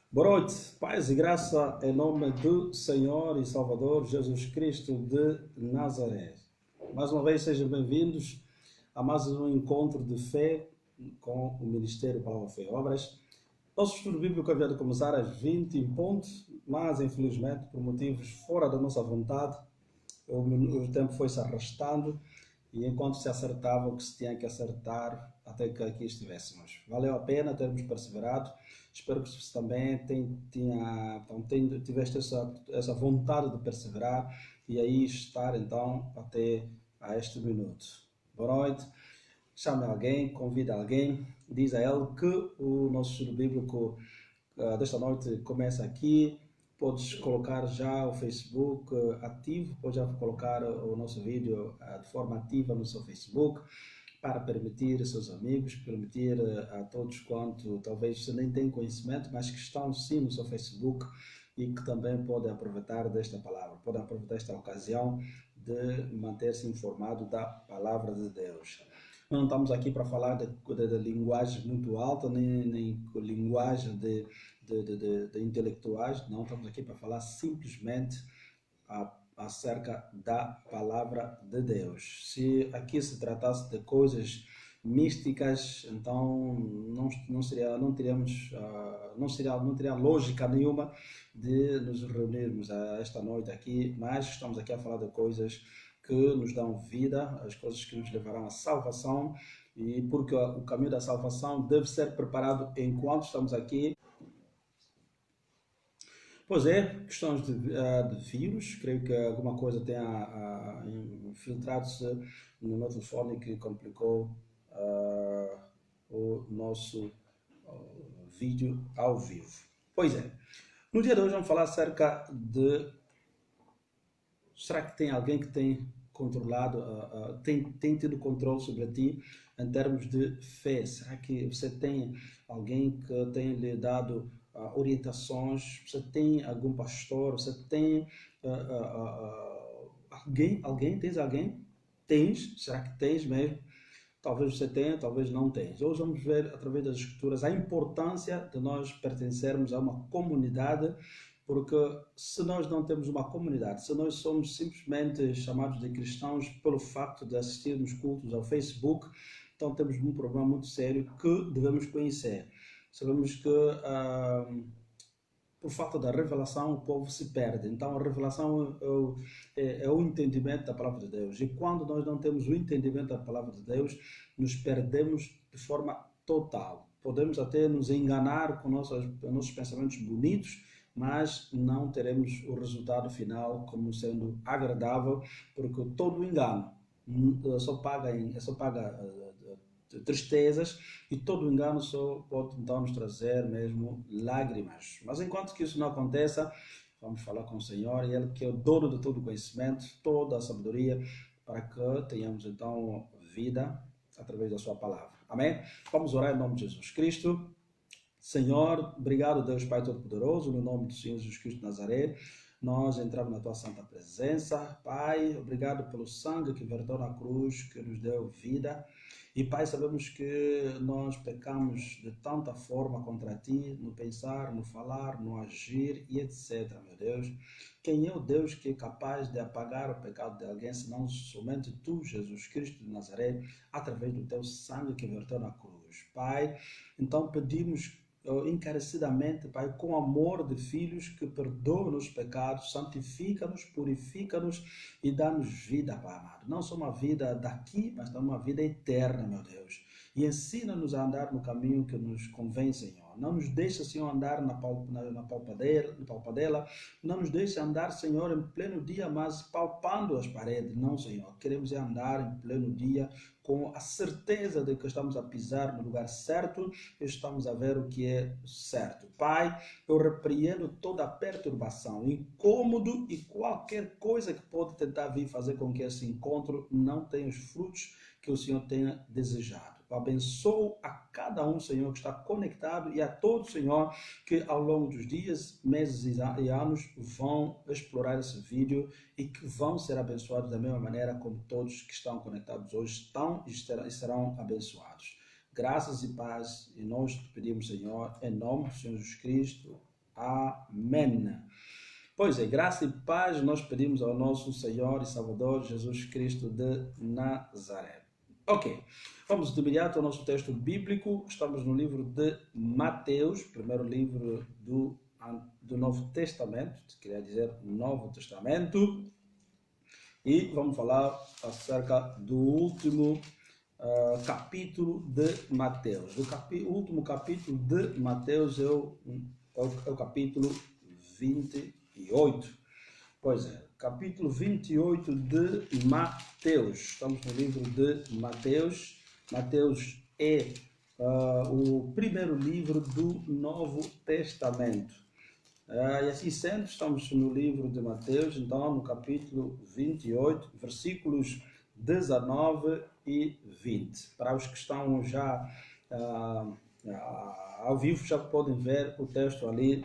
Boa noite, paz e graça em nome do Senhor e Salvador Jesus Cristo de Nazaré. Mais uma vez sejam bem-vindos a mais um encontro de fé com o Ministério Palavra Fé e Obras. Nosso estudo bíblico havia de começar às 20 em ponto, mas infelizmente por motivos fora da nossa vontade, o tempo foi se arrastando e enquanto se acertava o que se tinha que acertar até que aqui estivéssemos. Valeu a pena termos perseverado. Espero que você também tiveste essa vontade de perseverar e aí estar então até a este minuto. Boa noite. Chame alguém, convide alguém, diz a ele que o nosso estudo bíblico desta noite começa aqui. Podes colocar já o Facebook ativo, podes já colocar o nosso vídeo de forma ativa no seu Facebook para permitir a seus amigos, permitir a todos quanto talvez nem têm conhecimento, mas que estão sim no seu Facebook e que também podem aproveitar desta palavra, podem aproveitar esta ocasião de manter-se informado da palavra de Deus. Nós não estamos aqui para falar de linguagem muito alta, nem linguagem de intelectuais, não estamos aqui para falar simplesmente acerca da palavra de Deus. Se aqui se tratasse de coisas místicas, então não teria lógica nenhuma de nos reunirmos esta noite aqui, mas estamos aqui a falar de coisas que nos dão vida, as coisas que nos levarão à salvação, e porque o caminho da salvação deve ser preparado enquanto estamos aqui. Pois é, questões de vírus, creio que alguma coisa tenha infiltrado-se no meu telefone que complicou o nosso vídeo ao vivo. Pois é, no dia de hoje vamos falar acerca de será que tem alguém que tem controlado, tem tido controle sobre ti em termos de fé? Será que você tem alguém que tem lhe dado orientações? Você tem algum pastor? Você tem alguém? Tens alguém? Tens? Será que tens mesmo? Talvez você tenha, talvez não tenha. Hoje vamos ver, através das Escrituras, a importância de nós pertencermos a uma comunidade, porque se nós não temos uma comunidade, se nós somos simplesmente chamados de cristãos pelo facto de assistirmos cultos ao Facebook, então temos um problema muito sério que devemos conhecer. Sabemos que por falta da revelação o povo se perde. Então a revelação é o entendimento da palavra de Deus. E quando nós não temos o entendimento da palavra de Deus, nos perdemos de forma total. Podemos até nos enganar com nossos pensamentos bonitos, mas não teremos o resultado final como sendo agradável, porque todo engano só paga tristezas, e todo engano só pode então nos trazer mesmo lágrimas. Mas enquanto que isso não aconteça, vamos falar com o Senhor, e Ele que é o dono de todo o conhecimento, toda a sabedoria, para que tenhamos então vida através da sua palavra. Amém? Vamos orar em nome de Jesus Cristo. Senhor, obrigado Deus Pai Todo-Poderoso, no nome do Senhor Jesus Cristo de Nazaré, nós entramos na Tua Santa Presença. Pai, obrigado pelo sangue que verteu na cruz, que nos deu vida. E Pai, sabemos que nós pecamos de tanta forma contra Ti, no pensar, no falar, no agir e etc, meu Deus. Quem é o Deus que é capaz de apagar o pecado de alguém, senão somente Tu, Jesus Cristo de Nazaré, através do Teu sangue que verteu na cruz. Pai, então pedimos encarecidamente, Pai, com amor de filhos, que perdoa os pecados, santifica-nos, purifica-nos e dá-nos vida, Pai amado. Não só uma vida daqui, mas também uma vida eterna, meu Deus. E ensina-nos a andar no caminho que nos convém, Senhor. Não nos deixa, Senhor, andar na palpadela. Não nos deixa andar, Senhor, em pleno dia, mas palpando as paredes. Não, Senhor. Queremos andar em pleno dia com a certeza de que estamos a pisar no lugar certo, estamos a ver o que é certo. Pai, eu repreendo toda a perturbação, incômodo e qualquer coisa que pode tentar vir fazer com que esse encontro não tenha os frutos que o Senhor tenha desejado. Eu abençoo a cada um, Senhor, que está conectado, e a todos, Senhor, que ao longo dos dias, meses e anos vão explorar esse vídeo e que vão ser abençoados da mesma maneira como todos que estão conectados hoje estão e serão abençoados. Graças e paz, e nós te pedimos, Senhor, em nome do Senhor Jesus Cristo. Amém. Pois é, graça e paz nós pedimos ao nosso Senhor e Salvador Jesus Cristo de Nazaré. Ok, vamos de imediato ao nosso texto bíblico. Estamos no livro de Mateus, primeiro livro do Novo Testamento, queria dizer Novo Testamento. E vamos falar acerca do último capítulo de Mateus. O último capítulo de Mateus é o capítulo 28. Pois é, capítulo 28 de Mateus. Estamos no livro de Mateus. Mateus é o primeiro livro do Novo Testamento. E assim sendo, estamos no livro de Mateus, então no capítulo 28, versículos 19 e 20. Para os que estão já ao vivo, já podem ver o texto ali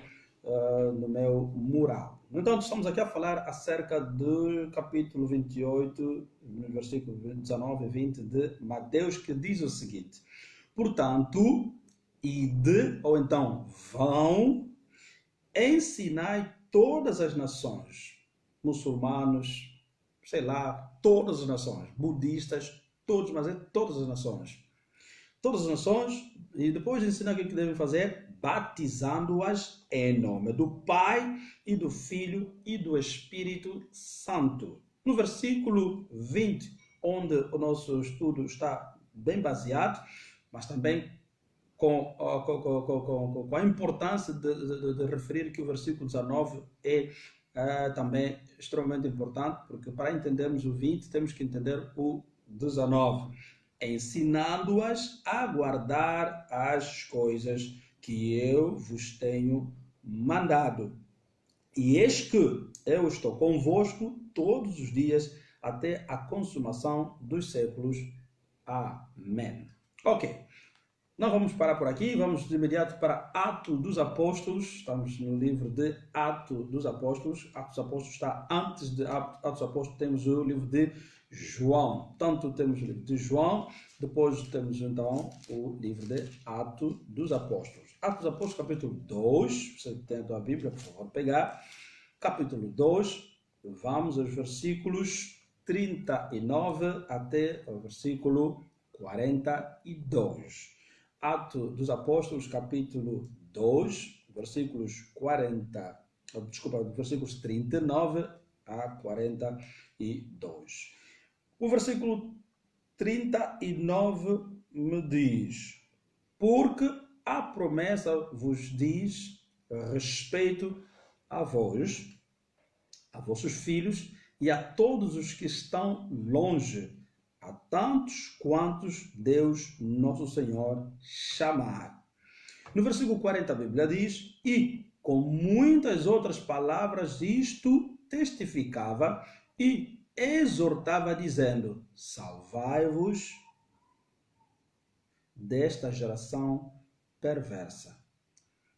no meu mural. Então, estamos aqui a falar acerca do capítulo 28, versículos 19 e 20 de Mateus, que diz o seguinte: portanto, ide, ou então vão, ensinai todas as nações, muçulmanos, sei lá, todas as nações, budistas, todos, mas é todas as nações. Todas as nações, e depois de ensinar o que devem fazer, batizando-as em nome do Pai e do Filho e do Espírito Santo. No versículo 20, onde o nosso estudo está bem baseado, mas também com a importância de referir que o versículo 19 é também extremamente importante, porque para entendermos o 20 temos que entender o 19. Ensinando-as a guardar as coisas que eu vos tenho mandado. E eis que eu estou convosco todos os dias até a consumação dos séculos. Amém. Ok. Não vamos parar por aqui, vamos de imediato para Atos dos Apóstolos. Estamos no livro de Atos dos Apóstolos. Atos dos Apóstolos está antes de Atos dos Apóstolos, temos o livro de João. Tanto temos o livro de João, depois temos então o livro de Atos dos Apóstolos. Atos dos Apóstolos, capítulo 2, você tem a tua Bíblia, por favor, pegar. Capítulo 2, vamos aos versículos 39 até o versículo 42. Atos dos Apóstolos, capítulo 2, versículos 39 a 42. O versículo 39 me diz: porque a promessa vos diz respeito a vós, a vossos filhos e a todos os que estão longe, a tantos quantos Deus, nosso Senhor, chamar. No versículo 40 a Bíblia diz: e com muitas outras palavras isto testificava e exortava, dizendo: salvai-vos desta geração perversa.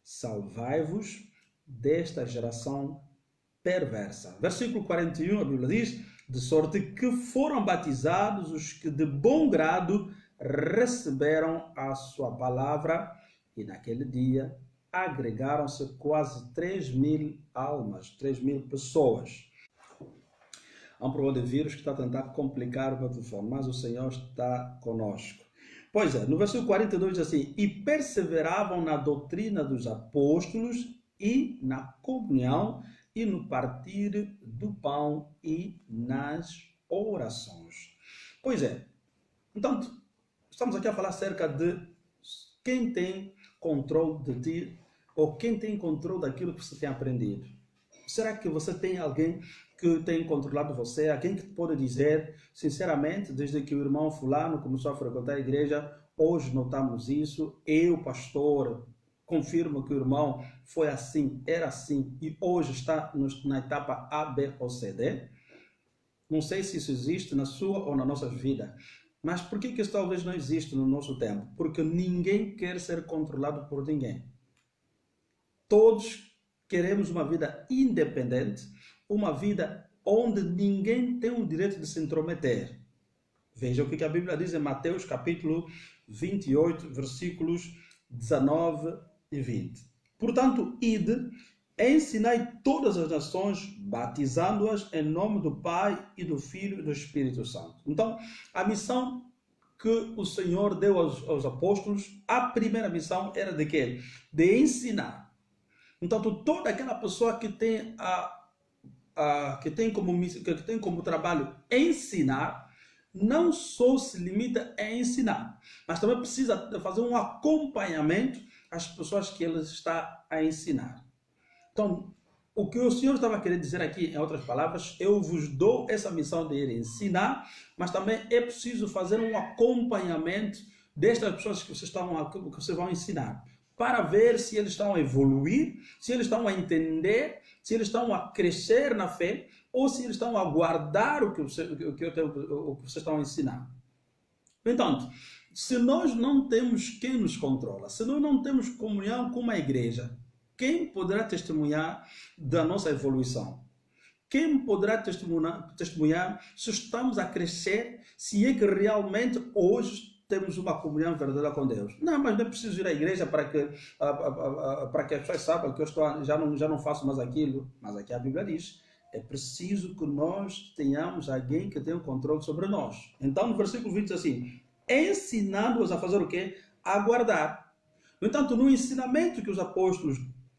Salvai-vos desta geração perversa. Versículo 41, a Bíblia diz: de sorte que foram batizados os que de bom grado receberam a sua palavra, e naquele dia agregaram-se quase 3.000 almas, 3.000 pessoas. Há um problema de vírus que está a tentar complicar o meu telefone, mas o Senhor está conosco. Pois é, no versículo 42 diz assim: e perseveravam na doutrina dos apóstolos e na comunhão e no partir do pão e nas orações. Pois é, então estamos aqui a falar acerca de quem tem controle de ti ou quem tem controle daquilo que você tem aprendido. Será que você tem alguém que tem controlado você? Alguém que pode dizer, sinceramente, desde que o irmão fulano começou a frequentar a igreja, hoje notamos isso, eu, pastor, confirmo que o irmão foi assim, era assim, e hoje está na etapa A, B ou C, D? Não sei se isso existe na sua ou na nossa vida. Mas por que isso talvez não existe no nosso tempo? Porque ninguém quer ser controlado por ninguém. Todos queremos uma vida independente, uma vida onde ninguém tem o direito de se intrometer. Veja o que a Bíblia diz em Mateus capítulo 28, versículos 19 e 20. Portanto, ide, ensinai todas as nações, batizando-as em nome do Pai e do Filho e do Espírito Santo. Então, a missão que o Senhor deu aos apóstolos, a primeira missão era de quê? De ensinar. Então, toda aquela pessoa que tem que tem como trabalho ensinar, não só se limita a ensinar, mas também precisa fazer um acompanhamento às pessoas que ele está a ensinar. Então, o que o Senhor estava querendo dizer aqui, em outras palavras, eu vos dou essa missão de ir ensinar, mas também é preciso fazer um acompanhamento destas pessoas que vocês vão ensinar, para ver se eles estão a evoluir, se eles estão a entender, se eles estão a crescer na fé, ou se eles estão a guardar o que vocês estão a ensinar. Portanto, se nós não temos quem nos controla, se nós não temos comunhão com uma igreja, quem poderá testemunhar da nossa evolução? Quem poderá testemunhar se estamos a crescer, se é que realmente hoje temos uma comunhão verdadeira com Deus? Não, mas não é preciso ir à igreja para que as pessoas saibam que eu já não faço mais aquilo. Mas aqui a Bíblia diz, é preciso que nós tenhamos alguém que tenha o controle sobre nós. Então, no versículo 20 diz assim, ensinando-os a fazer o quê? A guardar. No entanto, no ensinamento que os apóstolos,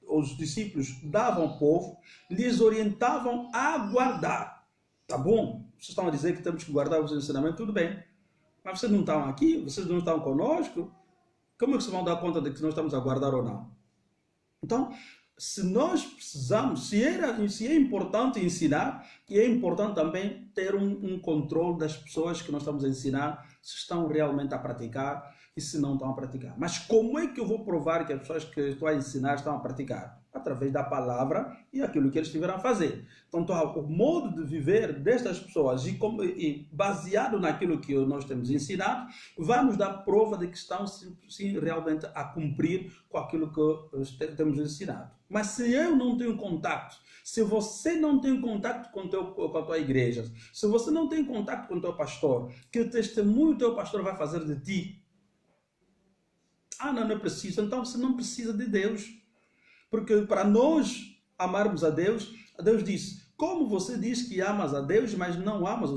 os discípulos davam ao povo, lhes orientavam a guardar. Tá bom? Vocês estão a dizer que temos que guardar os ensinamentos, tudo bem. Mas vocês não estão aqui? Vocês não estão conosco? Como é que vocês vão dar conta de que nós estamos a guardar ou não? Então, se nós precisamos, se é importante ensinar, e é importante também ter um controle das pessoas que nós estamos a ensinar, se estão realmente a praticar e se não estão a praticar. Mas como é que eu vou provar que as pessoas que eu estou a ensinar estão a praticar? Através da palavra e aquilo que eles tiveram a fazer. Então, o modo de viver destas pessoas e baseado naquilo que nós temos ensinado, vai nos dar prova de que estão sim, realmente a cumprir com aquilo que temos ensinado. Mas se eu não tenho contato, se você não tem contato com a tua igreja, se você não tem contato com o teu pastor, que testemunho o teu pastor vai fazer de ti? Não é preciso. Então você não precisa de Deus. Porque para nós amarmos a Deus disse, como você diz que amas a Deus, mas não amas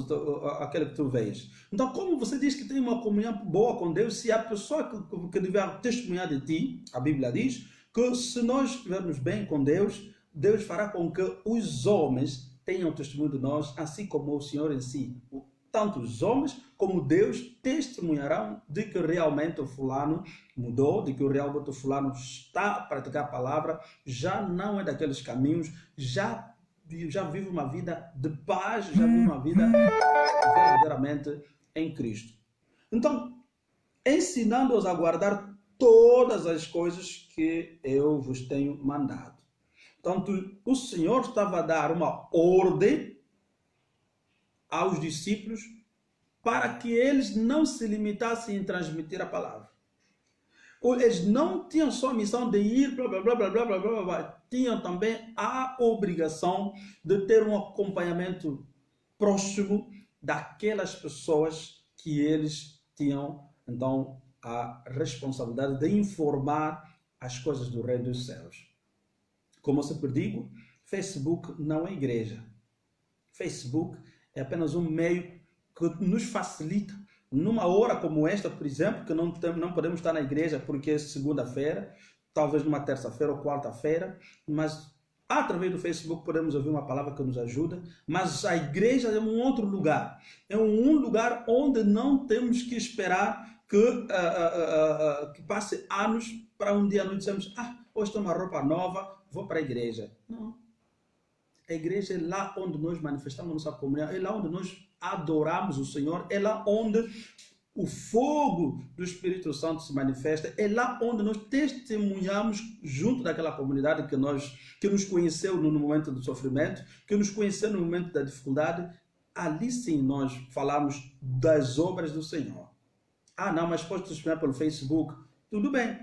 aquele que tu vês? Então, como você diz que tem uma comunhão boa com Deus, se a pessoa que deve testemunhar de ti, a Bíblia diz, que se nós estivermos bem com Deus, Deus fará com que os homens tenham testemunho de nós, assim como o Senhor em si. Tanto os homens como Deus testemunharão de que realmente o fulano mudou, de que realmente o fulano está a praticar a palavra, já não é daqueles caminhos, já vive uma vida de paz, já vive uma vida verdadeiramente em Cristo. Então, ensinando-os a guardar todas as coisas que eu vos tenho mandado. Portanto, o Senhor estava a dar uma ordem aos discípulos para que eles não se limitassem em transmitir a palavra. Eles não tinham só a missão de ir, blá, blá, blá, blá, blá, blá, blá, blá. Tinham também a obrigação de ter um acompanhamento próximo daquelas pessoas que eles tinham, então, a responsabilidade de informar as coisas do Reino dos Céus. Como eu sempre digo, Facebook não é igreja. Facebook é apenas um meio que nos facilita. Numa hora como esta, por exemplo, que não podemos estar na igreja porque é segunda-feira, talvez numa terça-feira ou quarta-feira, mas através do Facebook podemos ouvir uma palavra que nos ajuda, mas a igreja é um outro lugar. É um lugar onde não temos que esperar que passe anos para um dia nós dizemos, hoje estou uma roupa nova, vou para a igreja. Não. A igreja é lá onde nós manifestamos nossa comunhão, é lá onde nós adoramos o Senhor, é lá onde o fogo do Espírito Santo se manifesta, é lá onde nós testemunhamos junto daquela comunidade que nos conheceu no momento do sofrimento, que nos conheceu no momento da dificuldade. Ali sim nós falamos das obras do Senhor. Não, mas pode testemunhar pelo Facebook. Tudo bem,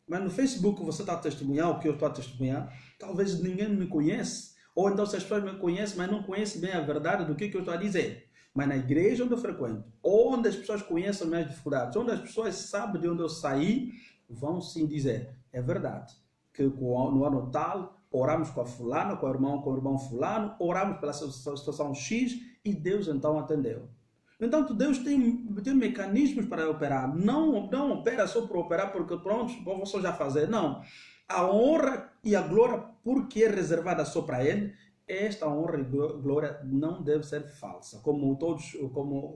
mas no Facebook você está a testemunhar o que eu estou a testemunhar. Talvez ninguém me conheça. Ou então, se as pessoas me conhecem, mas não conhecem bem a verdade do que eu estou a dizer. Mas na igreja onde eu frequento, onde as pessoas conhecem minhas dificuldades, onde as pessoas sabem de onde eu saí, vão sim dizer, é verdade. que no ano tal oramos com a fulana, com o irmão fulano, oramos pela situação X e Deus então atendeu. Então Deus tem mecanismos para operar. Não opera só por operar porque pronto, vou só já fazer. Não. A honra e a glória, porque é reservada só para Ele, esta honra e glória não deve ser falsa, como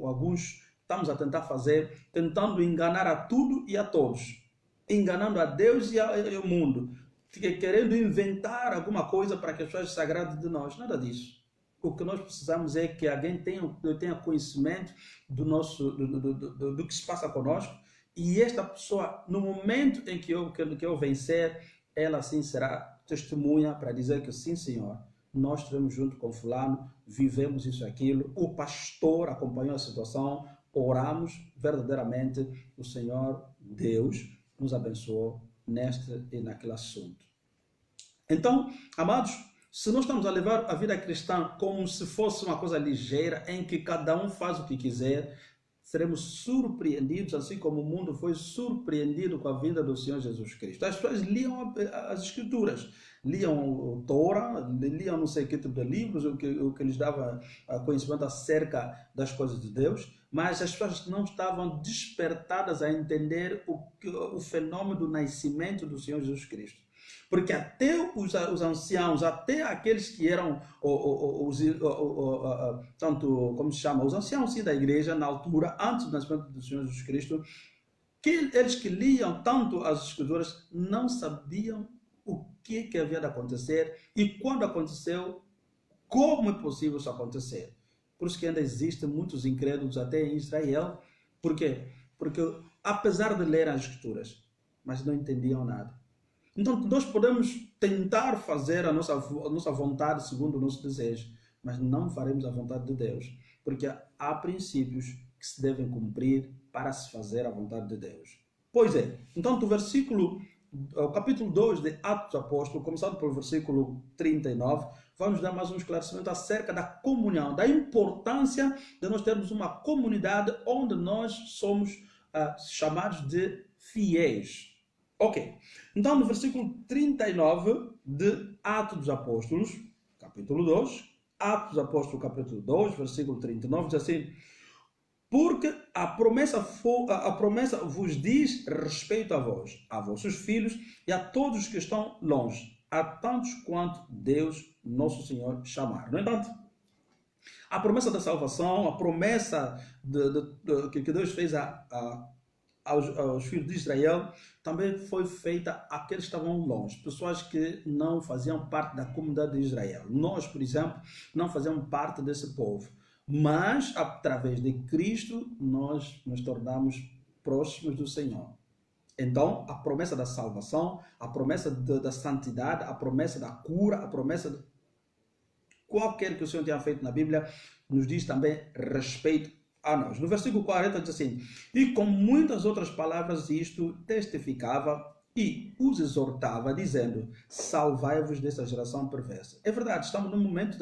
alguns estamos a tentar fazer, tentando enganar a tudo e a todos, enganando a Deus e ao mundo, querendo inventar alguma coisa para que as pessoas se agradem de nós. Nada disso. O que nós precisamos é que alguém tenha conhecimento do que se passa conosco, e esta pessoa, no momento em que eu vencer, ela sim será testemunha para dizer que sim, Senhor, nós estivemos junto com fulano, vivemos isso e aquilo, o pastor acompanhou a situação, oramos, verdadeiramente o Senhor Deus nos abençoou neste e naquele assunto. Então, amados, se nós estamos a levar a vida cristã como se fosse uma coisa ligeira, em que cada um faz o que quiser, seremos surpreendidos, assim como o mundo foi surpreendido com a vinda do Senhor Jesus Cristo. As pessoas liam as Escrituras, liam o Torá, liam não sei que tipo de livros, o que lhes dava conhecimento acerca das coisas de Deus, mas as pessoas não estavam despertadas a entender o fenômeno do nascimento do Senhor Jesus Cristo. Porque até os anciãos, até aqueles que eram tanto, como se chama, os anciãos sim, da igreja, na altura, antes do nascimento do Senhor Jesus Cristo, eles que liam tanto as Escrituras não sabiam o que havia de acontecer e quando aconteceu, como é possível isso acontecer. Por isso que ainda existem muitos incrédulos até em Israel. Por quê? Porque apesar de ler as Escrituras, mas não entendiam nada. Então, nós podemos tentar fazer a nossa vontade segundo o nosso desejo, mas não faremos a vontade de Deus, porque há princípios que se devem cumprir para se fazer a vontade de Deus. Pois é, então o capítulo 2 de Atos Apóstolos, começado pelo versículo 39, vai nos dar mais um esclarecimento acerca da comunhão, da importância de nós termos uma comunidade onde nós somos chamados de fiéis. Ok, então no versículo 39 de Atos dos Apóstolos, capítulo 2, Atos dos Apóstolos, capítulo 2, versículo 39, diz assim: porque a promessa vos diz respeito a vós, a vossos filhos e a todos que estão longe, a tantos quanto Deus, nosso Senhor, chamar. No entanto, a promessa da salvação, a promessa que Deus fez aos filhos de Israel, também foi feita àqueles que estavam longe, pessoas que não faziam parte da comunidade de Israel. Nós, por exemplo, não fazíamos parte desse povo, mas através de Cristo nós nos tornamos próximos do Senhor. Então, a promessa da salvação, a promessa da santidade, a promessa da cura, a promessa de qualquer que o Senhor tenha feito na Bíblia, nos diz também respeito a nós. No versículo 40 diz assim: e com muitas outras palavras isto testificava e os exortava, dizendo: salvai-vos dessa geração perversa. É verdade, estamos num momento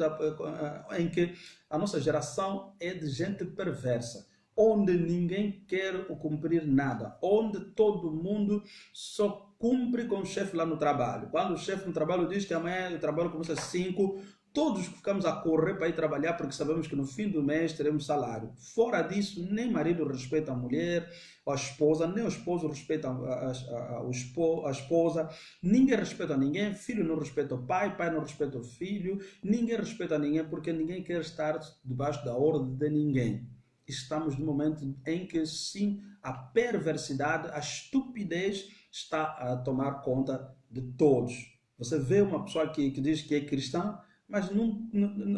em que a nossa geração é de gente perversa, onde ninguém quer cumprir nada, onde todo mundo só cumpre com o chefe lá no trabalho. Quando o chefe no trabalho diz que amanhã o trabalho começa às 5, todos ficamos a correr para ir trabalhar porque sabemos que no fim do mês teremos salário. Fora disso, nem marido respeita a mulher, a esposa, nem o esposo respeita a esposa, ninguém respeita ninguém, filho não respeita o pai, pai não respeita o filho, ninguém respeita ninguém porque ninguém quer estar debaixo da ordem de ninguém. Estamos no momento em que sim, a perversidade, a estupidez está a tomar conta de todos. Você vê uma pessoa que diz que é cristã, mas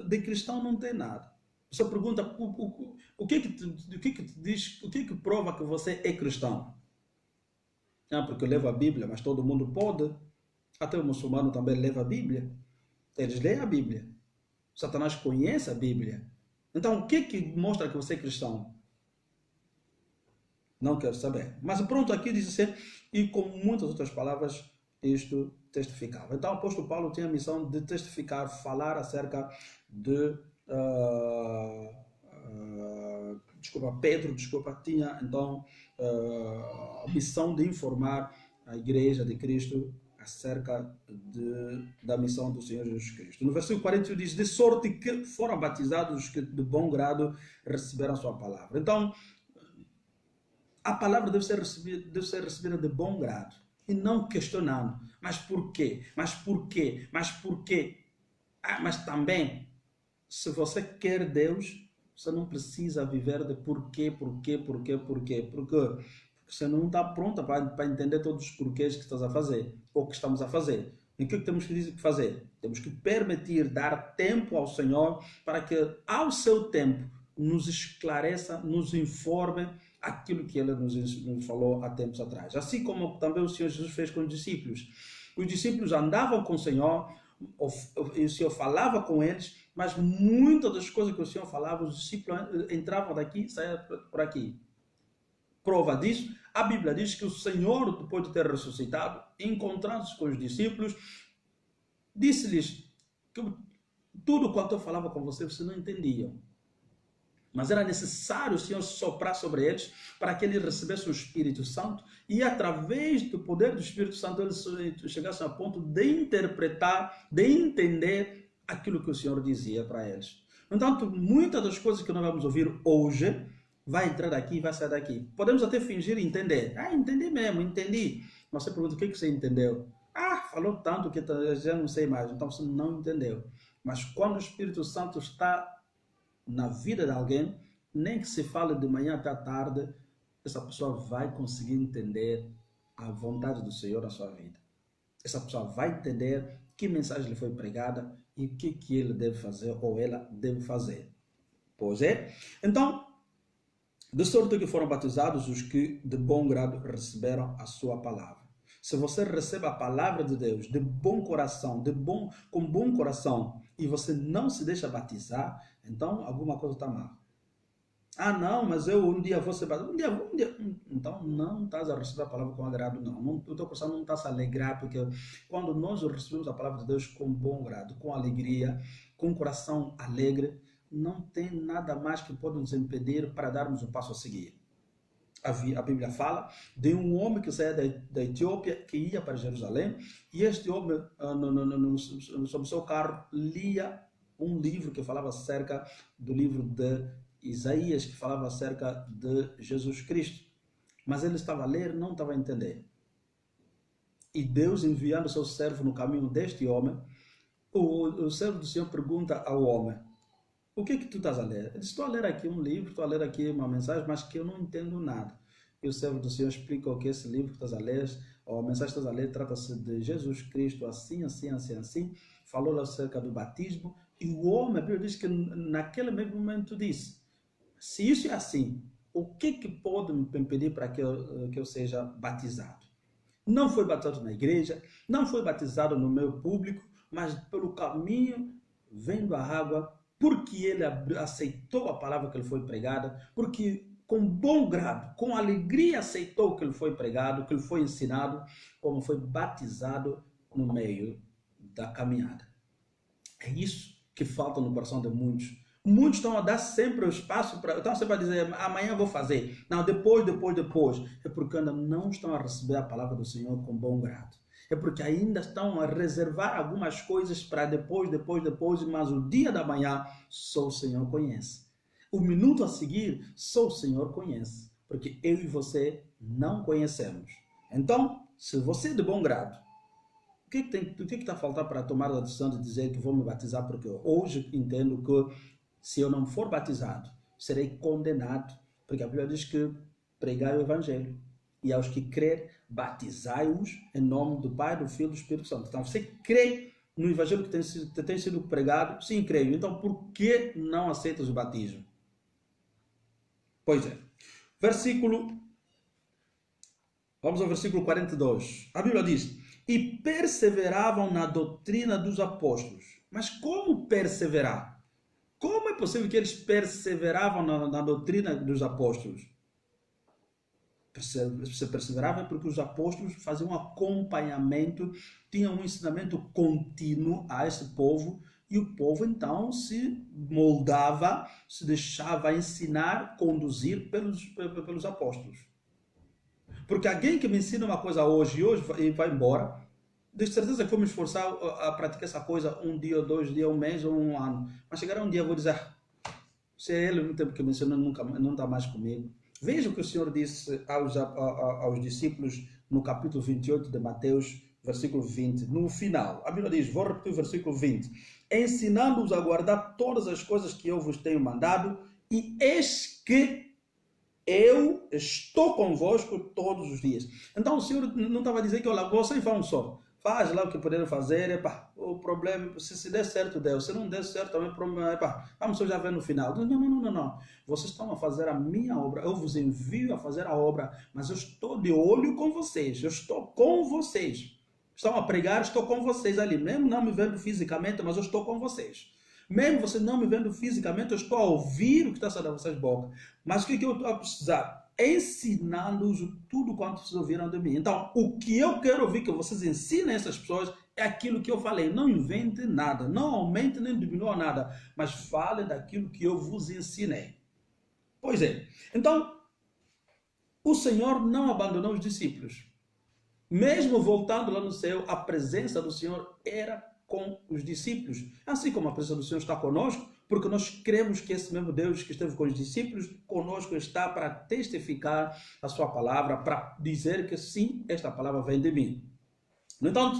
de cristão não tem nada. Você pergunta o que te diz, o que prova que você é cristão? Porque eu levo a Bíblia, mas todo mundo pode. Até o muçulmano também leva a Bíblia. Eles leem a Bíblia. Satanás conhece a Bíblia. Então, o que mostra que você é cristão? Não quero saber. Mas pronto, aqui diz assim, e com muitas outras palavras, isto testificava. Então, o apóstolo Paulo tinha a missão de testificar, falar acerca de... Pedro tinha, então, a missão de informar a igreja de Cristo acerca da missão do Senhor Jesus Cristo. No versículo 41 diz, de sorte que foram batizados os que de bom grado receberam a sua palavra. Então, a palavra deve ser recebida de bom grado e não questionando. Mas por quê? Mas por quê? Mas por quê? Mas também, se você quer Deus, você não precisa viver de porquê. Porque você não está pronta para entender todos os porquês que estás a fazer, ou que estamos a fazer. E o que temos que fazer? Temos que permitir, dar tempo ao Senhor, para que, ao seu tempo, nos esclareça, nos informe aquilo que Ele nos falou há tempos atrás. Assim como também o Senhor Jesus fez com os discípulos. Os discípulos andavam com o Senhor, o Senhor falava com eles, mas muitas das coisas que o Senhor falava, os discípulos entravam daqui e saíam por aqui. Prova disso, a Bíblia diz que o Senhor, depois de ter ressuscitado, encontrando-se com os discípulos, disse-lhes que tudo quanto eu falava com vocês não entendiam. Mas era necessário o Senhor soprar sobre eles para que eles recebessem o Espírito Santo e, através do poder do Espírito Santo, eles chegassem a ponto de interpretar, de entender aquilo que o Senhor dizia para eles. Portanto, muitas das coisas que nós vamos ouvir hoje vai entrar daqui e vai sair daqui. Podemos até fingir entender. Entendi mesmo, entendi. Mas você pergunta, o que você entendeu? Falou tanto que eu já não sei mais. Então você não entendeu. Mas quando o Espírito Santo está na vida de alguém, nem que se fale de manhã até à tarde, essa pessoa vai conseguir entender a vontade do Senhor na sua vida. Essa pessoa vai entender que mensagem lhe foi pregada e o que ele deve fazer ou ela deve fazer. Pois é. Então, de sorte que foram batizados os que de bom grado receberam a sua palavra. Se você recebe a palavra de Deus de bom coração, com bom coração, e você não se deixa batizar, então alguma coisa está mal. Não, mas eu um dia vou ser batizado. Um dia. Então não estás a receber a palavra com agrado, não. O teu coração não está a se alegrar, porque quando nós recebemos a palavra de Deus com bom grado, com alegria, com coração alegre, não tem nada mais que pode nos impedir para darmos o passo a seguir. A Bíblia fala de um homem que saía da Etiópia, que ia para Jerusalém, e este homem, sobre o seu carro, lia um livro que falava acerca do livro de Isaías, que falava acerca de Jesus Cristo. Mas ele estava a ler, não estava a entender. E Deus, enviando o seu servo no caminho deste homem, o servo do Senhor pergunta ao homem, o que tu estás a ler? Ele diz, estou a ler aqui um livro, estou a ler aqui uma mensagem, mas que eu não entendo nada. E o servo do Senhor explica o que é esse livro que estás a ler, ou a mensagem que estás a ler, trata-se de Jesus Cristo, assim, falou acerca do batismo, e o homem, a Bíblia diz que naquele mesmo momento disse, se isso é assim, o que pode me impedir para que eu seja batizado? Não foi batizado na igreja, não foi batizado no meio público, mas pelo caminho, vendo a água, porque ele aceitou a palavra que lhe foi pregada, porque com bom grado, com alegria aceitou o que lhe foi pregado, que lhe foi ensinado, como foi batizado no meio da caminhada. É isso que falta no coração de muitos. Muitos estão a dar sempre o espaço, estão sempre a dizer, amanhã vou fazer, não, depois. É porque ainda não estão a receber a palavra do Senhor com bom grado. É porque ainda estão a reservar algumas coisas para depois, mas o dia da manhã só o Senhor conhece. O minuto a seguir só o Senhor conhece, porque eu e você não conhecemos. Então, se você é de bom grado, o que está a faltar para tomar a decisão de dizer que vou me batizar? Porque hoje entendo que se eu não for batizado, serei condenado, porque a Bíblia diz que pregai o Evangelho. E aos que crer, batizai-os em nome do Pai, do Filho e do Espírito Santo. Então, você crê no Evangelho que tem sido pregado? Sim, creio. Então, por que não aceitas o batismo? Pois é. Vamos ao versículo 42. A Bíblia diz, e perseveravam na doutrina dos apóstolos. Mas como perseverar? Como é possível que eles perseveravam na doutrina dos apóstolos? Se perseverava porque os apóstolos faziam um acompanhamento, tinham um ensinamento contínuo a esse povo, e o povo então se moldava, se deixava ensinar, conduzir pelos apóstolos. Porque alguém que me ensina uma coisa hoje e vai embora, de certeza que vou me esforçar a praticar essa coisa um dia, 2 dias, um mês ou um ano. Mas chegará um dia eu vou dizer, se é ele no tempo que mencionou, nunca, não está mais comigo. Veja o que o Senhor disse aos discípulos no capítulo 28 de Mateus, versículo 20. No final, a Bíblia diz, vou repetir o versículo 20. Ensinando-os a guardar todas as coisas que eu vos tenho mandado, e eis que eu estou convosco todos os dias. Então o Senhor não estava a dizer que, olha, vocês vão só. Faz lá o que puderem fazer, epa, o problema, se der certo, deu. Se não der certo, também, epa, vamos já ver no final. Não, não, não, não, não. Vocês estão a fazer a minha obra, eu vos envio a fazer a obra, mas eu estou de olho com vocês, eu estou com vocês. Estão a pregar, estou com vocês ali, mesmo não me vendo fisicamente, mas eu estou com vocês. Mesmo você não me vendo fisicamente, eu estou a ouvir o que está saindo da vossas bocas. Mas o que eu estou a precisar? Ensinando-os tudo quanto vocês ouviram de mim. Então, o que eu quero ouvir que vocês ensinem essas pessoas é aquilo que eu falei. Não inventem nada, não aumentem nem diminuam nada, mas falem daquilo que eu vos ensinei. Pois é. Então, o Senhor não abandonou os discípulos. Mesmo voltando lá no céu, a presença do Senhor era com os discípulos. Assim como a presença do Senhor está conosco, porque nós cremos que esse mesmo Deus que esteve com os discípulos, conosco está para testificar a sua palavra, para dizer que sim, esta palavra vem de mim. No entanto,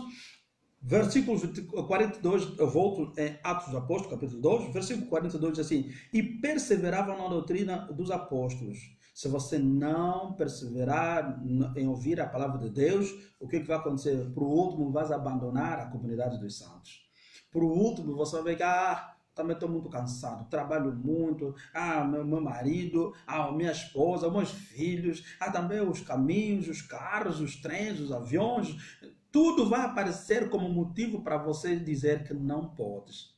versículo 42, eu volto em Atos dos Apóstolos, capítulo 2, versículo 42 diz assim, e perseveravam na doutrina dos apóstolos. Se você não perseverar em ouvir a palavra de Deus, o que vai acontecer? Por último, vai abandonar a comunidade dos santos. Por último, você vai ver que, também estou muito cansado, trabalho muito, meu marido, minha esposa, meus filhos, também os caminhos, os carros, os trens, os aviões, tudo vai aparecer como motivo para você dizer que não podes.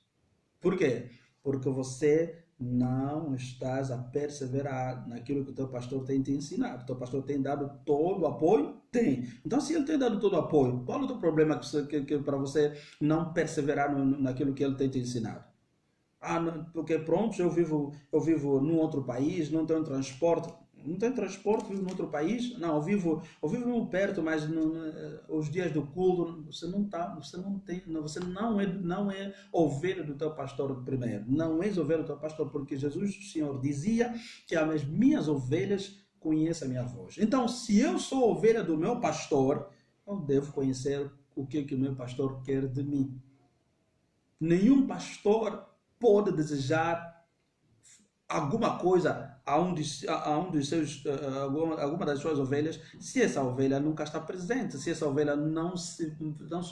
Por quê? Porque você não estás a perseverar naquilo que o teu pastor tem te ensinado. O teu pastor tem dado todo o apoio? Tem. Então, se ele tem dado todo o apoio, qual é o teu problema para você não perseverar naquilo que ele tem te ensinado? Porque pronto, eu vivo num outro país, não tenho transporte. Não tem transporte, vivo em outro país? Não, eu vivo muito perto, mas os dias do culto, você não é ovelha do teu pastor primeiro. Não és ovelha do teu pastor, porque Jesus, o Senhor, dizia que as minhas ovelhas conhecem a minha voz. Então, se eu sou ovelha do meu pastor, eu devo conhecer o que o meu pastor quer de mim. Nenhum pastor pode desejar alguma coisa alguma das suas ovelhas, se essa ovelha nunca está presente, se essa ovelha não se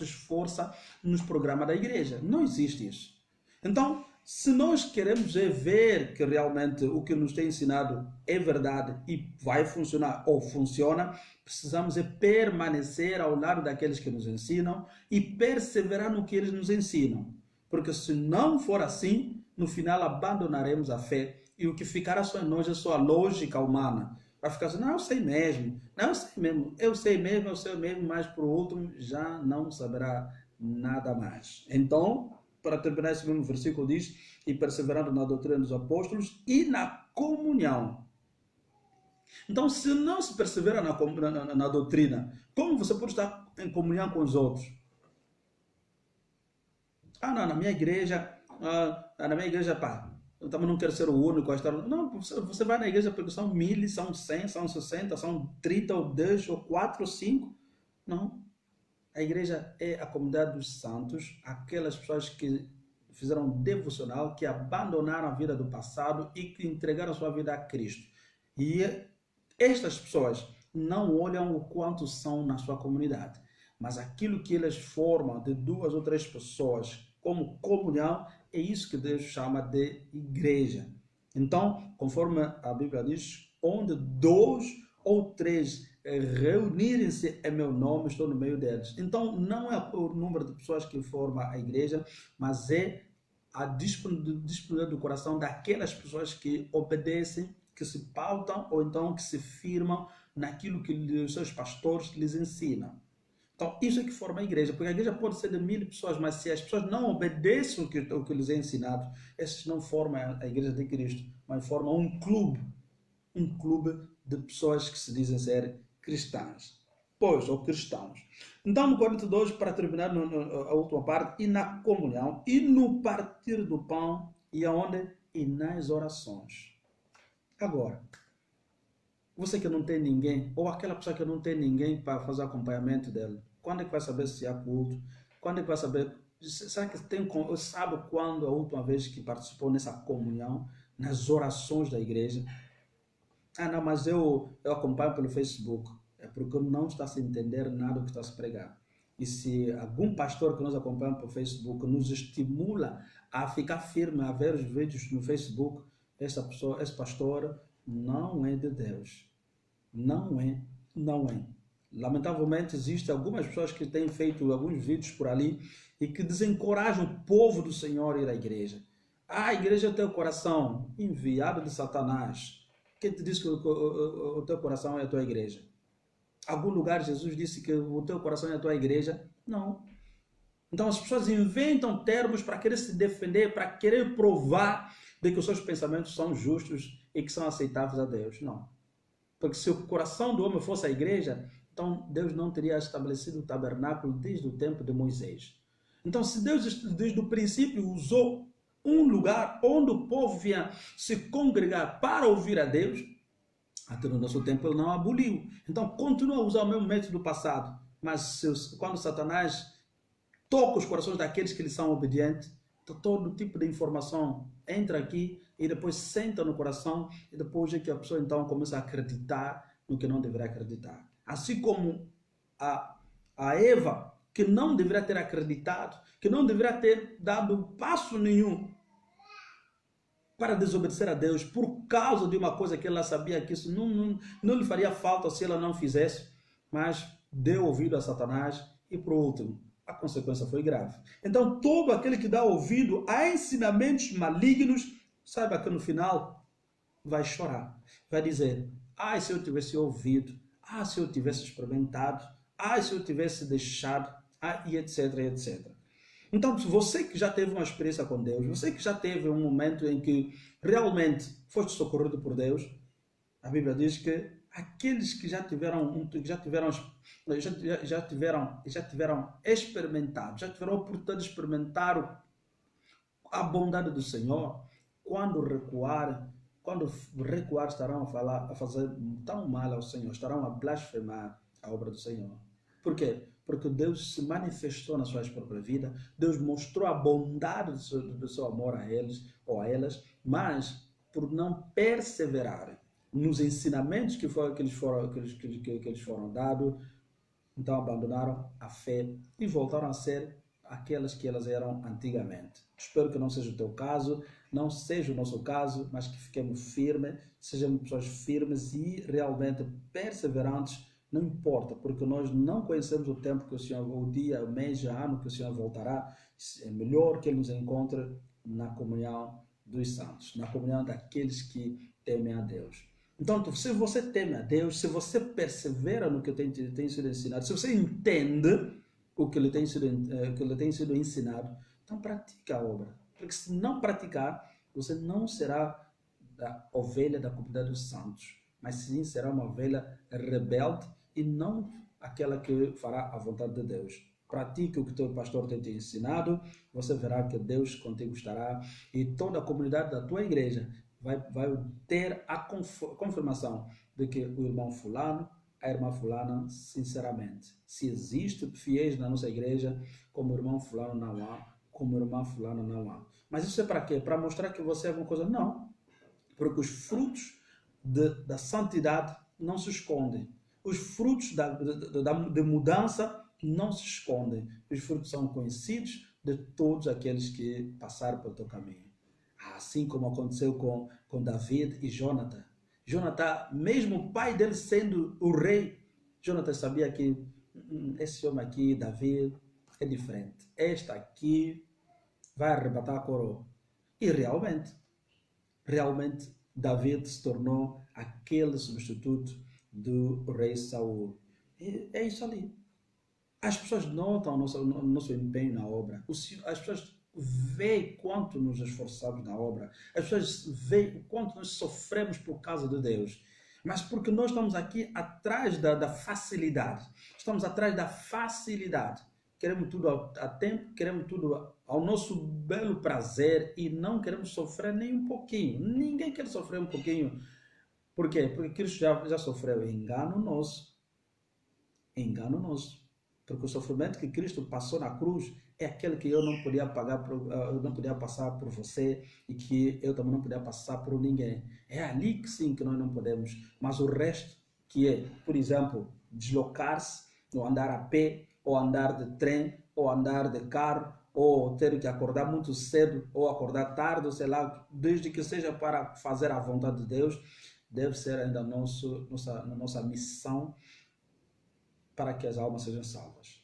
esforça nos programas da igreja. Não existe isso. Então, se nós queremos ver que realmente o que nos tem ensinado é verdade e vai funcionar ou funciona, precisamos permanecer ao lado daqueles que nos ensinam e perseverar no que eles nos ensinam. Porque se não for assim, no final abandonaremos a fé e o que ficará só em nós é só a lógica humana. Vai ficar assim, não, eu sei mesmo, eu sei mesmo, mas por último já não saberá nada mais. Então, para terminar esse mesmo versículo diz, e perseverando na doutrina dos apóstolos e na comunhão. Então, se não se persevera na doutrina, como você pode estar em comunhão com os outros? Não, na minha igreja, pá, eu também não quero ser o único a estar. Não, você vai na igreja porque são 1000, são 100, são 60, são 30, ou 10, ou 4, ou 5. Não. A igreja é a comunidade dos santos, aquelas pessoas que fizeram devocional, que abandonaram a vida do passado e que entregaram a sua vida a Cristo. E estas pessoas não olham o quanto são na sua comunidade, mas aquilo que eles formam de 2 ou 3 pessoas como comunhão, é isso que Deus chama de igreja. Então, conforme a Bíblia diz, onde 2 ou 3 reunirem-se em meu nome, estou no meio deles. Então, não é o número de pessoas que forma a igreja, mas é a disponibilidade do coração daquelas pessoas que obedecem, que se pautam ou então que se firmam naquilo que os seus pastores lhes ensinam. Então, isso é que forma a igreja, porque a igreja pode ser de 1000 pessoas, mas se as pessoas não obedecem o que lhes é ensinado, esses não formam a igreja de Cristo, mas formam um clube de pessoas que se dizem ser cristãs, ou cristãos. Então, no 42, para terminar a última parte, e na comunhão, e no partir do pão, e aonde? E nas orações. Agora, você que não tem ninguém, ou aquela pessoa que não tem ninguém para fazer acompanhamento dela, quando é que vai saber se há culto? Quando é que vai saber? Será que sabe quando a última vez que participou nessa comunhão, nas orações da igreja? Ah, não, mas eu acompanho pelo Facebook. É porque não está se entender nada do que está se pregar. E se algum pastor que nós acompanhamos pelo Facebook nos estimula a ficar firme, a ver os vídeos no Facebook, essa pessoa, esse pastor não é de Deus. Não é, não é. Lamentavelmente, existem algumas pessoas que têm feito alguns vídeos por ali e que desencorajam o povo do Senhor a ir à igreja. Ah, a igreja tem o coração enviado de Satanás. Quem te diz que o teu coração é a tua igreja? Algum lugar Jesus disse que o teu coração é a tua igreja? Não. Então as pessoas inventam termos para querer se defender, para querer provar de que os seus pensamentos são justos e que são aceitáveis a Deus. Não. Porque se o coração do homem fosse a igreja, então Deus não teria estabelecido o tabernáculo desde o tempo de Moisés. Então, se Deus desde o princípio usou um lugar onde o povo vinha se congregar para ouvir a Deus, até no nosso tempo ele não aboliu. Então, continua a usar o mesmo método do passado. Mas quando Satanás toca os corações daqueles que lhe são obedientes, então, todo tipo de informação entra aqui e depois senta no coração e depois é que a pessoa então começa a acreditar no que não deveria acreditar. Assim como a Eva, que não deveria ter acreditado, que não deveria ter dado passo nenhum para desobedecer a Deus por causa de uma coisa que ela sabia que isso não lhe faria falta se ela não fizesse, mas deu ouvido a Satanás e por último, a consequência foi grave. Então, todo aquele que dá ouvido a ensinamentos malignos, saiba que no final vai chorar. Vai dizer, ah, se eu tivesse ouvido, ah, se eu tivesse experimentado, ah, se eu tivesse deixado, ah, e etc, etc. Então, você que já teve uma experiência com Deus, você que já teve um momento em que realmente foste socorrido por Deus, a Bíblia diz que aqueles que já tiveram experimentado, já tiveram a oportunidade de experimentar a bondade do Senhor, quando recuar estarão a fazer tão mal ao Senhor, estarão a blasfemar a obra do Senhor. Por quê? Porque Deus se manifestou na sua própria vida, Deus mostrou a bondade do seu amor a eles ou a elas, mas por não perseverarem nos ensinamentos que eles foram dados, então abandonaram a fé e voltaram a ser aquelas que elas eram antigamente. Espero que não seja o teu caso, não seja o nosso caso, mas que fiquemos firmes, sejamos pessoas firmes e realmente perseverantes, não importa, porque nós não conhecemos o tempo que o Senhor, o dia, o mês, o ano que o Senhor voltará. É melhor que Ele nos encontre na comunhão dos santos, na comunhão daqueles que temem a Deus. Então, se você teme a Deus, se você persevera no que tem sido ensinado, se você entende o que lhe tem sido ensinado, então pratica a obra. Porque se não praticar, você não será a ovelha da comunidade dos santos, mas sim será uma ovelha rebelde e não aquela que fará a vontade de Deus. Pratique o que o teu pastor tem te ensinado, você verá que Deus contigo estará e toda a comunidade da tua igreja vai ter a confirmação de que o irmão fulano, a irmã fulana, sinceramente, se existe fiéis na nossa igreja, como o irmão fulano não há, como a irmã fulana não há. Mas isso é para quê? Para mostrar que você é alguma coisa? Não. Porque os frutos da santidade não se escondem. Os frutos de mudança não se escondem. Os frutos são conhecidos de todos aqueles que passaram pelo teu caminho. Assim como aconteceu com David e Jonathan. Jonathan, mesmo o pai dele sendo o rei, Jonathan sabia que esse homem aqui, David, é diferente. Este aqui vai arrebatar a coroa. E realmente, David se tornou aquele substituto do rei Saul. E é isso ali. As pessoas notam o nosso empenho na obra. As pessoas veem quanto nos esforçamos na obra. As pessoas veem o quanto nós sofremos por causa de Deus. Mas porque nós estamos aqui atrás da facilidade. Estamos atrás da facilidade. Queremos tudo a tempo, queremos tudo ao nosso belo prazer e não queremos sofrer nem um pouquinho. Ninguém quer sofrer um pouquinho. Por quê? Porque Cristo já sofreu engano nosso. Engano nosso. Porque o sofrimento que Cristo passou na cruz é aquele que eu não podia pagar, eu não podia passar por você e que eu também não podia passar por ninguém. É ali que sim que nós não podemos. Mas o resto, que é, por exemplo, deslocar-se, ou andar a pé, ou andar de trem, ou andar de carro, ou ter que acordar muito cedo, ou acordar tarde, ou sei lá, desde que seja para fazer a vontade de Deus, deve ser ainda nossa missão para que as almas sejam salvas.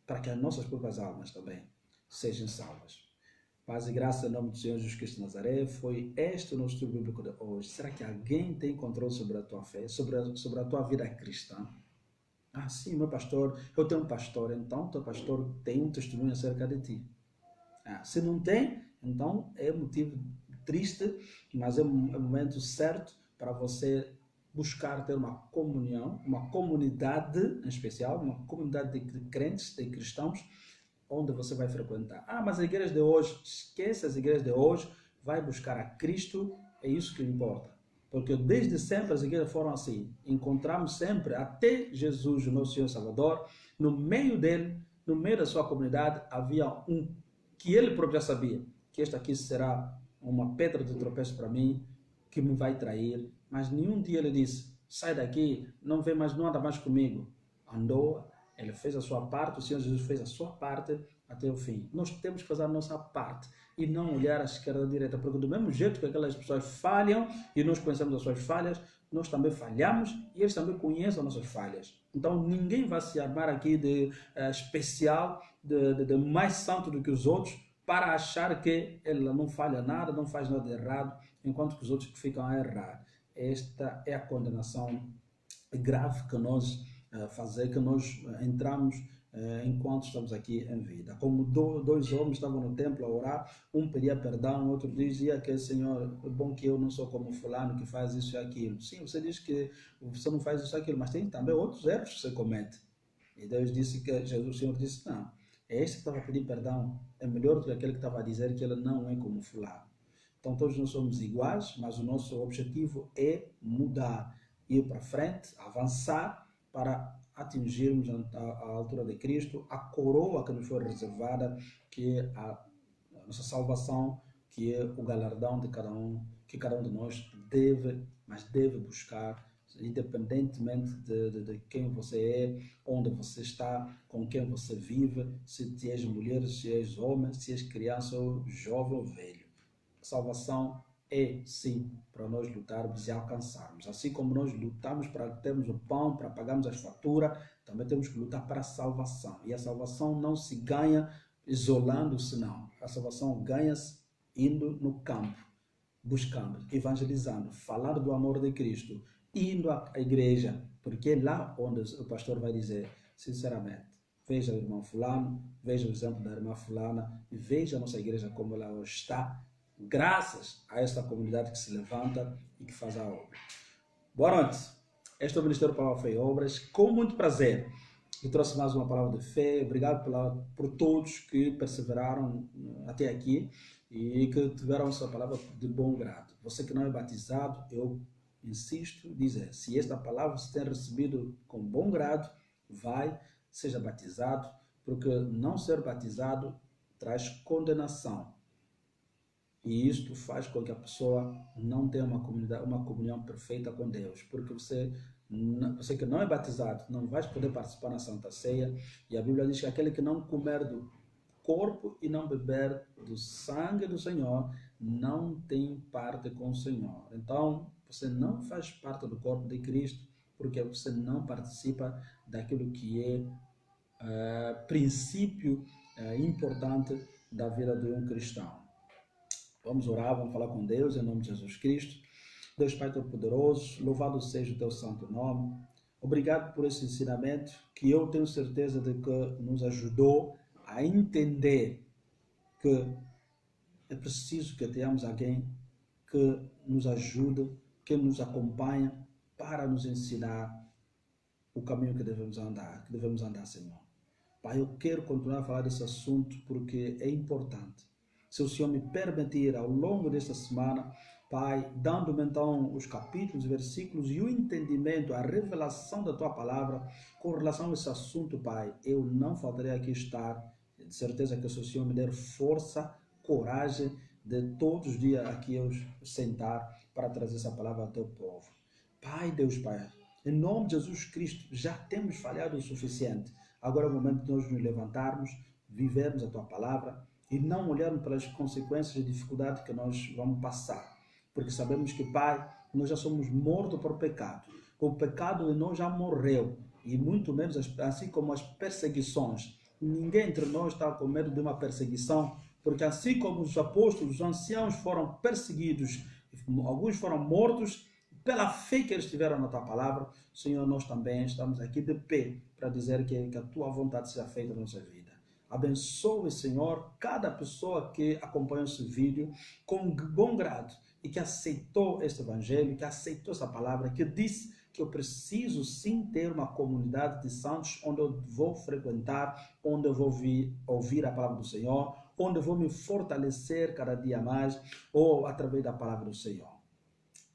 Para que as nossas próprias almas também sejam salvas. Paz e graça em nome do Senhor Jesus Cristo de Nazaré. Foi este o nosso estudo bíblico de hoje. Será que alguém tem controle sobre a tua fé, sobre a tua vida cristã? Ah, sim, meu pastor, eu tenho um pastor, então teu pastor tem um testemunho acerca de ti. Ah, se não tem, então é motivo triste, mas é o momento certo para você buscar ter uma comunhão, uma comunidade em especial, uma comunidade de crentes, de cristãos, onde você vai frequentar. Ah, mas as igrejas de hoje, esquece as igrejas de hoje, vai buscar a Cristo, é isso que importa. Porque desde sempre as igrejas foram assim. Encontramos sempre, até Jesus, o nosso Senhor Salvador, no meio dele, no meio da sua comunidade, havia um que ele próprio já sabia, que este aqui será uma pedra de tropeço para mim, que me vai trair. Mas nenhum dia ele disse, sai daqui, não vem mais, não anda mais comigo. Andou, ele fez a sua parte, o Senhor Jesus fez a sua parte até o fim. Nós temos que fazer a nossa parte e não olhar à esquerda ou à direita, porque do mesmo jeito que aquelas pessoas falham e nós conhecemos as suas falhas, nós também falhamos e eles também conhecem as nossas falhas. Então ninguém vai se armar aqui de especial, de mais santo do que os outros, para achar que ele não falha nada, não faz nada de errado, enquanto que os outros que ficam a errar. Esta é a condenação grave que nós que nós entramos enquanto estamos aqui em vida. Como dois homens estavam no templo a orar, um pedia perdão, o outro dizia que, Senhor, é bom que eu não sou como fulano que faz isso e aquilo. Sim, você diz que você não faz isso e aquilo, mas tem também outros erros que você comete. E Deus disse que, o Senhor disse, não, este que estava a pedir perdão é melhor do que aquele que estava a dizer que ele não é como fulano. Então todos nós somos iguais, mas o nosso objetivo é mudar, ir para frente, avançar para atingirmos a altura de Cristo, a coroa que nos foi reservada, que é a nossa salvação, que é o galardão de cada um, que cada um de nós deve buscar, independentemente de quem você é, onde você está, com quem você vive, se és mulher, se és homem, se és criança, ou jovem ou velho. Salvação é, sim, para nós lutarmos e alcançarmos. Assim como nós lutamos para termos o pão, para pagarmos as faturas, também temos que lutar para a salvação. E a salvação não se ganha isolando-se, não. A salvação ganha-se indo no campo, buscando, evangelizando, falando do amor de Cristo, indo à igreja, porque é lá onde o pastor vai dizer, sinceramente, veja o irmão fulano, veja o exemplo da irmã fulana, e veja a nossa igreja como ela está, graças a esta comunidade que se levanta e que faz a obra. Boa noite. Este é o Ministério Palavra Fé e Obras. Com muito prazer, eu trouxe mais uma palavra de fé. Obrigado por todos que perseveraram até aqui e que tiveram essa palavra de bom grado. Você que não é batizado, eu insisto em dizer, se esta palavra você tem recebido com bom grado, seja batizado, porque não ser batizado traz condenação. E isto faz com que a pessoa não tenha uma comunhão perfeita com Deus, porque você que não é batizado não vai poder participar na Santa Ceia, e a Bíblia diz que aquele que não comer do corpo e não beber do sangue do Senhor não tem parte com o Senhor. Então, você não faz parte do corpo de Cristo, porque você não participa daquilo que é princípio importante da vida de um cristão. Vamos orar, vamos falar com Deus em nome de Jesus Cristo. Deus Pai Todo-Poderoso, louvado seja o teu santo nome. Obrigado por esse ensinamento que eu tenho certeza de que nos ajudou a entender que é preciso que tenhamos alguém que nos ajude, que nos acompanha para nos ensinar o caminho que devemos andar, Senhor. Pai, eu quero continuar a falar desse assunto porque é importante. Se o Senhor me permitir, ao longo desta semana, Pai, dando-me então os capítulos, versículos e o entendimento, a revelação da Tua Palavra com relação a esse assunto, Pai, eu não faltarei aqui estar. De certeza que se o Senhor me der força, coragem de todos os dias aqui eu sentar para trazer essa palavra ao Teu povo. Pai, Deus, Pai, em nome de Jesus Cristo, já temos falhado o suficiente. Agora é o momento de nós nos levantarmos, vivermos a Tua Palavra e não olharmos pelas consequências e dificuldades que nós vamos passar. Porque sabemos que, Pai, nós já somos mortos por pecado. O pecado em nós já morreu. E muito menos, assim como as perseguições. Ninguém entre nós está com medo de uma perseguição, porque assim como os apóstolos, os anciãos foram perseguidos, alguns foram mortos, pela fé que eles tiveram na Tua Palavra, Senhor, nós também estamos aqui de pé para dizer que a Tua vontade seja feita na nossa vida. Abençoe, Senhor, cada pessoa que acompanha esse vídeo com bom grado e que aceitou este Evangelho, que aceitou essa palavra, que disse que eu preciso sim ter uma comunidade de santos onde eu vou frequentar, onde eu vou ouvir a palavra do Senhor, onde eu vou me fortalecer cada dia mais, ou através da palavra do Senhor.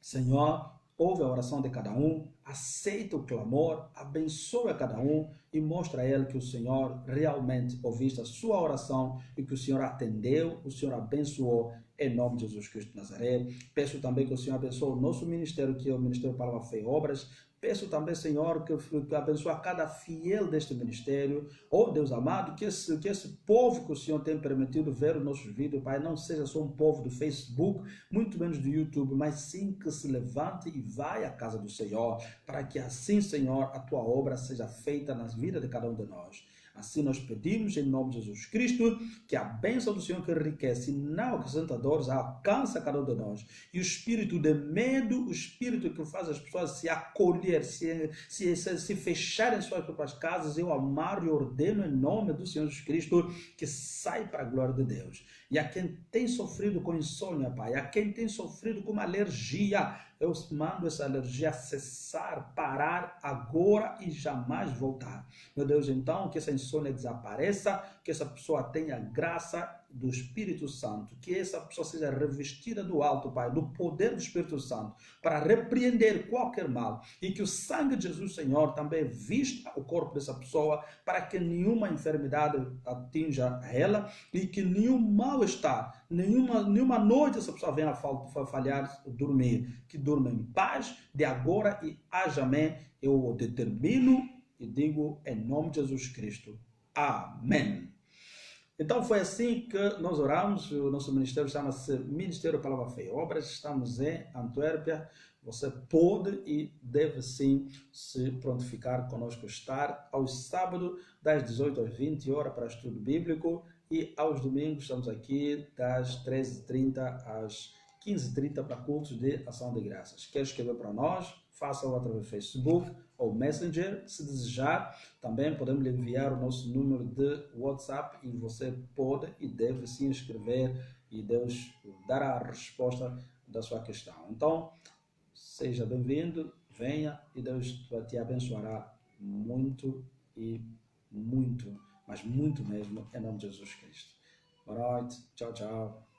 Senhor, ouve a oração de cada um, aceita o clamor, abençoa cada um e mostra a ele que o Senhor realmente ouviste a sua oração e que o Senhor atendeu, o Senhor abençoou em nome de Jesus Cristo de Nazaré. Peço também que o Senhor abençoe o nosso ministério, que é o Ministério Palavra, Fé e Obras. Peço também, Senhor, que abençoe cada fiel deste ministério. Oh, Deus amado, que esse povo que o Senhor tem permitido ver os nossos vídeos, Pai, não seja só um povo do Facebook, muito menos do YouTube, mas sim que se levante e vai à casa do Senhor, para que assim, Senhor, a Tua obra seja feita nas vidas de cada um de nós. Assim nós pedimos em nome de Jesus Cristo que a bênção do Senhor que enriquece e não acrescenta dores alcança cada um de nós. E o espírito de medo, o espírito que faz as pessoas se acolher, se fecharem em suas próprias casas, eu amarro e ordeno em nome do Senhor Jesus Cristo que sai para a glória de Deus. E a quem tem sofrido com insônia, Pai, a quem tem sofrido com uma alergia, eu mando essa alergia cessar, parar agora e jamais voltar. Meu Deus, então, que essa insônia desapareça, que essa pessoa tenha graça do Espírito Santo, que essa pessoa seja revestida do alto, Pai, do poder do Espírito Santo, para repreender qualquer mal, e que o sangue de Jesus, Senhor, também vista o corpo dessa pessoa, para que nenhuma enfermidade atinja ela, e que nenhum mal-estar, nenhuma noite essa pessoa venha falhar dormir, que durma em paz, de agora e jamais eu o determino e digo em nome de Jesus Cristo. Amém. Então foi assim que nós oramos. O nosso ministério chama-se Ministério Palavra, Fé e Obras. Estamos em Antuérpia. Você pode e deve sim se prontificar conosco, estar aos sábados das 18 às 20 horas para estudo bíblico e aos domingos estamos aqui das 13h30 às 15h30 para cultos de ação de graças. Quer escrever para nós? Faça-o através do Facebook ou Messenger. Se desejar, também podemos lhe enviar o nosso número de WhatsApp e você pode e deve sim escrever e Deus dará a resposta da sua questão. Então, seja bem-vindo, venha e Deus te abençoará muito e muito, mas muito mesmo, em nome de Jesus Cristo. Boa noite, tchau, tchau.